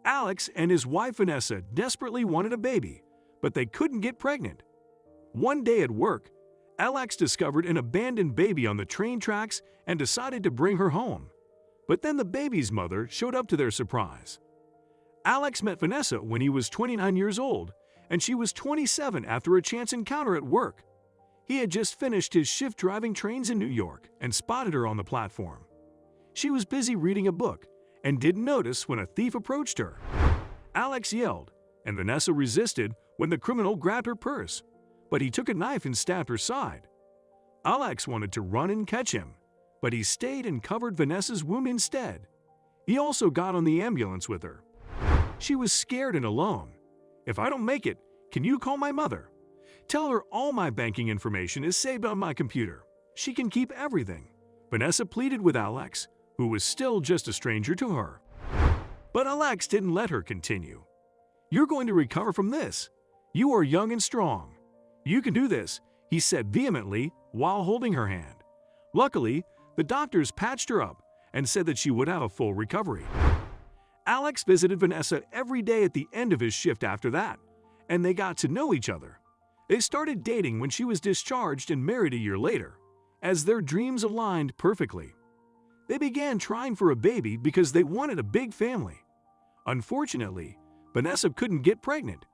Alex and his wife Vanessa desperately wanted a baby, but they couldn't get pregnant. One day at work, Alex discovered an abandoned baby on the train tracks and decided to bring her home. But then the baby's mother showed up to their surprise. Alex met Vanessa when he was 29 years old, and she was 27 after a chance encounter at work. He had just finished his shift driving trains in New York and spotted her on the platform. She was busy reading a book and didn't notice when a thief approached her. Alex yelled, and Vanessa resisted when the criminal grabbed her purse, but he took a knife and stabbed her side. Alex wanted to run and catch him, but he stayed and covered Vanessa's wound instead. He also got on the ambulance with her. She was scared and alone. "If I don't make it, can you call my mother? Tell her all my banking information is saved on my computer. She can keep everything," Vanessa pleaded with Alex, who was still just a stranger to her. But Alex didn't let her continue. "You're going to recover from this. You are young and strong. You can do this," he said vehemently while holding her hand. Luckily, the doctors patched her up and said that she would have a full recovery. Alex visited Vanessa every day at the end of his shift after that, and they got to know each other. They started dating when she was discharged and married a year later, as their dreams aligned perfectly. They began trying for a baby because they wanted a big family. Unfortunately, Vanessa couldn't get pregnant.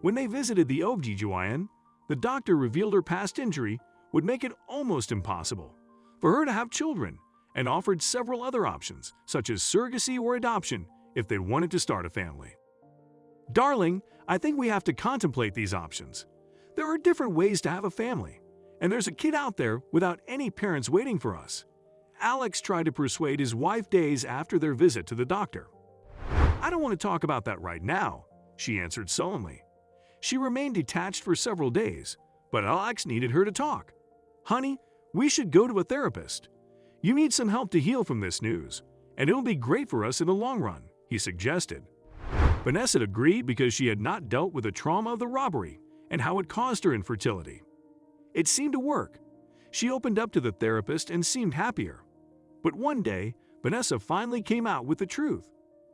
When they visited the OBGYN, the doctor revealed her past injury would make it almost impossible for her to have children and offered several other options, such as surrogacy or adoption, if they wanted to start a family. "Darling, I think we have to contemplate these options. There are different ways to have a family, and there's a kid out there without any parents waiting for us," Alex tried to persuade his wife days after their visit to the doctor. "I don't want to talk about that right now," she answered sullenly. She remained detached for several days, but Alex needed her to talk. "Honey, we should go to a therapist. You need some help to heal from this news, and it'll be great for us in the long run," he suggested. Vanessa agreed because she had not dealt with the trauma of the robbery and how it caused her infertility. It seemed to work. She opened up to the therapist and seemed happier. But one day, Vanessa finally came out with the truth.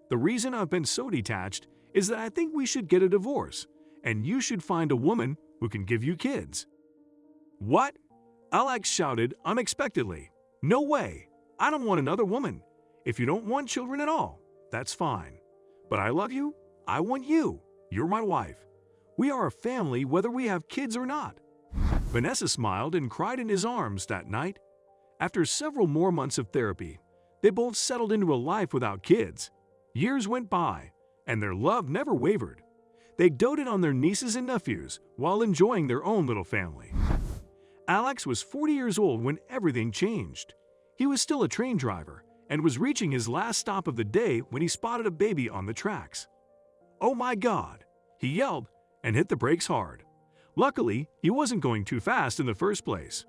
"The reason I've been so detached is that I think we should get a divorce, and you should find a woman who can give you kids." "What?" Alex shouted unexpectedly. "No way! I don't want another woman. If you don't want children at all, that's fine. But I love you. I want you. You're my wife. We are a family whether we have kids or not." Vanessa smiled and cried in his arms that night. After several more months of therapy, they both settled into a life without kids. Years went by, and their love never wavered. They doted on their nieces and nephews while enjoying their own little family. Alex was 40 years old when everything changed. He was still a train driver and was reaching his last stop of the day when he spotted a baby on the tracks. "Oh my God!" he yelled and hit the brakes hard. Luckily, he wasn't going too fast in the first place.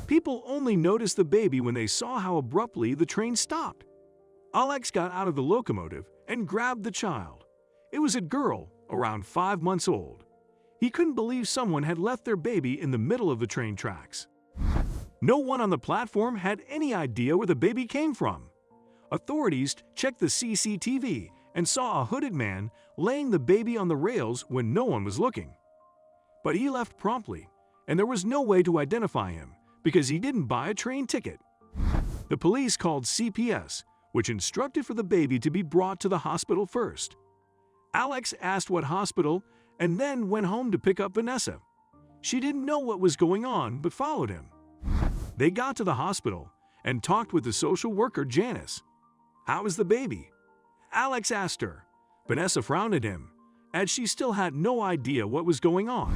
People only noticed the baby when they saw how abruptly the train stopped. Alex got out of the locomotive and grabbed the child. It was a girl, around 5 months old. He couldn't believe someone had left their baby in the middle of the train tracks. No one on the platform had any idea where the baby came from. Authorities checked the CCTV and saw a hooded man laying the baby on the rails when no one was looking. But he left promptly, and there was no way to identify him because he didn't buy a train ticket. The police called CPS, which instructed for the baby to be brought to the hospital first. Alex asked what hospital and then went home to pick up Vanessa. She didn't know what was going on but followed him. They got to the hospital and talked with the social worker Janice. "How is the baby?" Alex asked her. Vanessa frowned at him, as she still had no idea what was going on.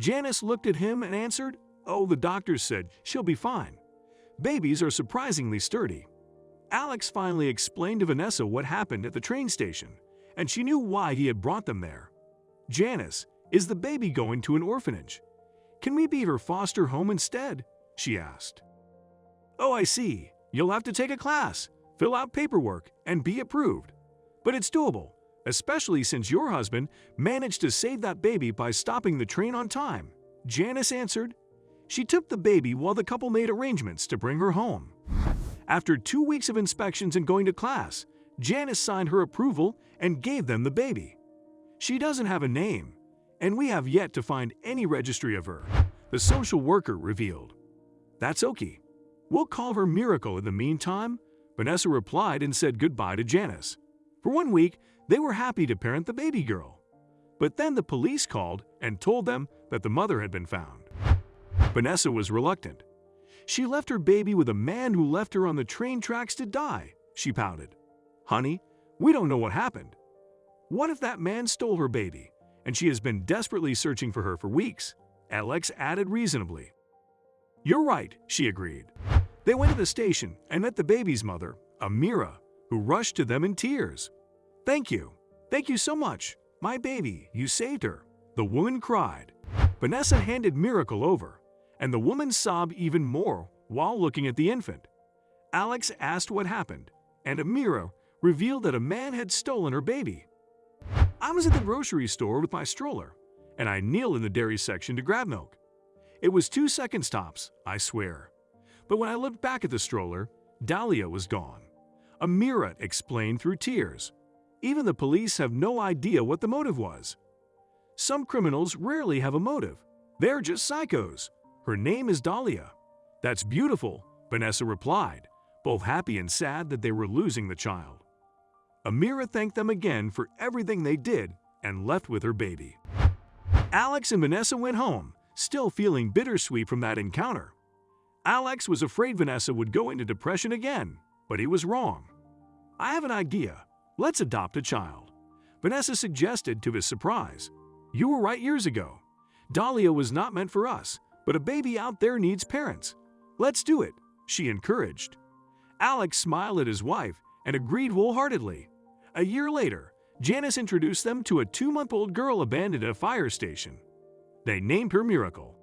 Janice looked at him and answered, "Oh, the doctors said she'll be fine. Babies are surprisingly sturdy." Alex finally explained to Vanessa what happened at the train station, and she knew why he had brought them there. "Janice, is the baby going to an orphanage? Can we be her foster home instead?" she asked. "Oh, I see. You'll have to take a class, fill out paperwork, and be approved. But it's doable, especially since your husband managed to save that baby by stopping the train on time," Janice answered. She took the baby while the couple made arrangements to bring her home. After 2 weeks of inspections and going to class, Janice signed her approval and gave them the baby. She doesn't have a name, and we have yet to find any registry of her, the social worker revealed. That's okay. We'll call her Miracle in the meantime, Vanessa replied and said goodbye to Janice. For 1 week, they were happy to parent the baby girl. But then the police called and told them that the mother had been found. Vanessa was reluctant. She left her baby with a man who left her on the train tracks to die, she pouted. Honey, we don't know what happened. What if that man stole her baby, and she has been desperately searching for her for weeks? Alex added reasonably. You're right, she agreed. They went to the station and met the baby's mother, Amira, who rushed to them in tears. Thank you. Thank you so much. My baby, you saved her. The woman cried. Vanessa handed Miracle over, and the woman sobbed even more while looking at the infant. Alex asked what happened, and Amira revealed that a man had stolen her baby. I was at the grocery store with my stroller, and I kneeled in the dairy section to grab milk. It was 2-second stops, I swear. But when I looked back at the stroller, Dahlia was gone. Amira explained through tears. Even the police have no idea what the motive was. Some criminals rarely have a motive. They're just psychos. Her name is Dahlia. That's beautiful, Vanessa replied, both happy and sad that they were losing the child. Amira thanked them again for everything they did and left with her baby. Alex and Vanessa went home, still feeling bittersweet from that encounter. Alex was afraid Vanessa would go into depression again, but he was wrong. I have an idea. Let's adopt a child, Vanessa suggested to his surprise. You were right years ago. Dahlia was not meant for us, but a baby out there needs parents. Let's do it, she encouraged. Alex smiled at his wife and agreed wholeheartedly. A year later, Janice introduced them to a 2-month-old girl abandoned at a fire station. They named her Miracle.